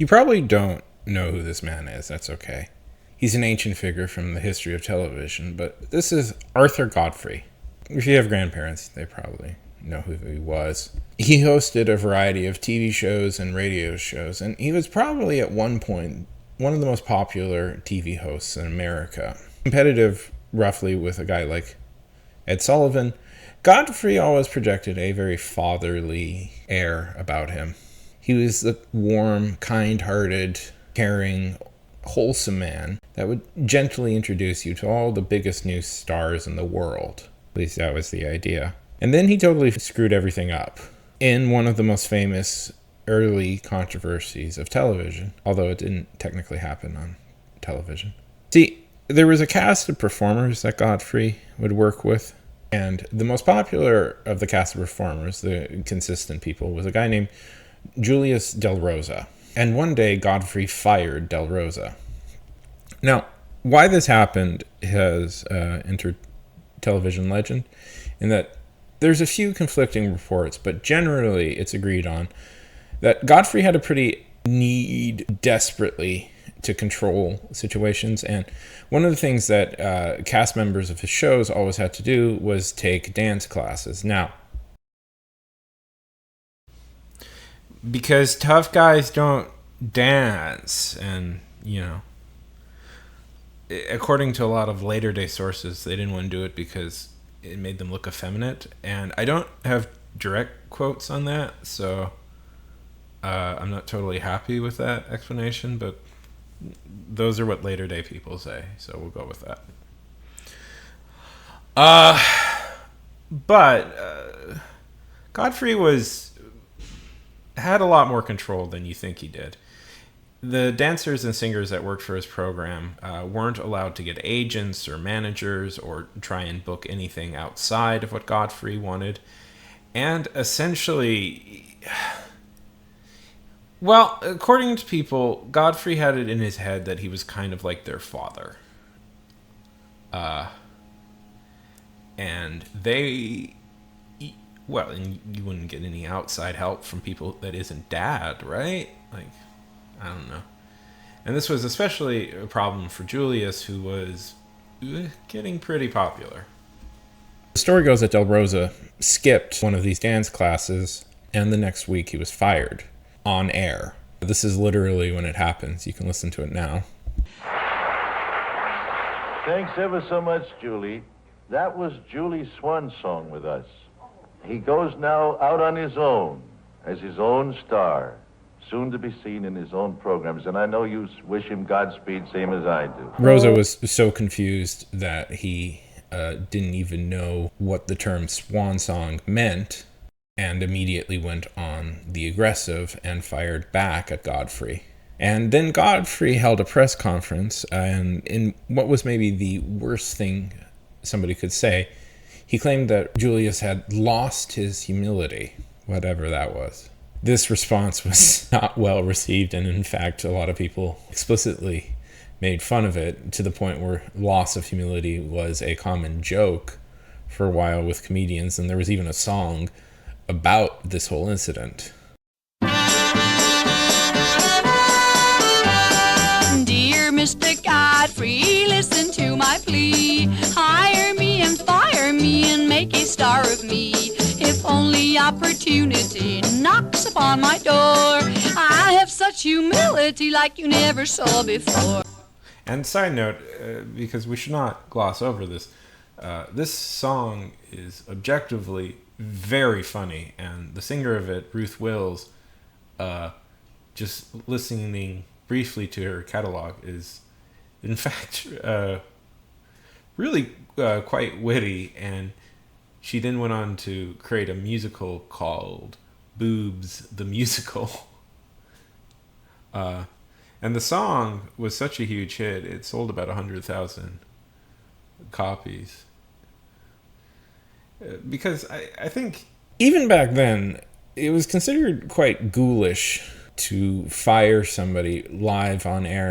You probably don't know who this man is. That's okay. He's an ancient figure from the history of television, but this is Arthur Godfrey. If you have grandparents, they probably know who he was. He hosted a variety of TV shows and radio shows, and he was probably at one point one of the most popular TV hosts in America. Competitive, roughly, with a guy like Ed Sullivan. Godfrey always projected a very fatherly air about him. He was the warm, kind-hearted, caring, wholesome man that would gently introduce you to all the biggest new stars in the world. At least that was the idea. And then he totally screwed everything up in one of the most famous early controversies of television, although it didn't technically happen on television. See, there was a cast of performers that Godfrey would work with, and the most popular of the cast of performers, the consistent people, was a guy named Julius Del Rosa. And one day, Godfrey fired Del Rosa. Now, why this happened has entered television legend, in that there's a few conflicting reports, but generally it's agreed on that Godfrey had a pretty need desperately to control situations, and one of the things that cast members of his shows always had to do was take dance classes. Now, because tough guys don't dance, and, according to a lot of later day sources, they didn't want to do it because it made them look effeminate, and I don't have direct quotes on that, so I'm not totally happy with that explanation, but those are what later day people say, so we'll go with that. But Godfrey had a lot more control than you think he did. The dancers and singers that worked for his program weren't allowed to get agents or managers or try and book anything outside of what Godfrey wanted. And essentially, well, according to people, Godfrey had it in his head that he was kind of like their father. And and you wouldn't get any outside help from people that isn't dad, right? I don't know. And this was especially a problem for Julius, who was getting pretty popular. The story goes that Del Rosa skipped one of these dance classes, and the next week he was fired on air. This is literally when it happens. You can listen to it now. Thanks ever so much, Julie. That was Julie's swan song with us. He goes now out on his own, as his own star, soon to be seen in his own programs, and I know you wish him Godspeed, same as I do. Rosa was so confused that he didn't even know what the term swan song meant, and immediately went on the aggressive and fired back at Godfrey. And then Godfrey held a press conference, and in what was maybe the worst thing somebody could say, he claimed that Julius had lost his humility, whatever that was. This response was not well received, and in fact, a lot of people explicitly made fun of it, to the point where loss of humility was a common joke for a while with comedians, and there was even a song about this whole incident. Dear Mr. Godfrey, listen to my plea. Hire me and fire me and make a star of me. If only opportunity knocks upon my door, I have such humility like you never saw before. And side note, because we should not gloss over this, this song is objectively very funny, and the singer of it, Ruth Wills, just listening briefly to her catalog, is in fact really quite witty, and she then went on to create a musical called Boobs the Musical. And the song was such a huge hit, it sold about 100,000 copies. Because I think even back then, it was considered quite ghoulish to fire somebody live on air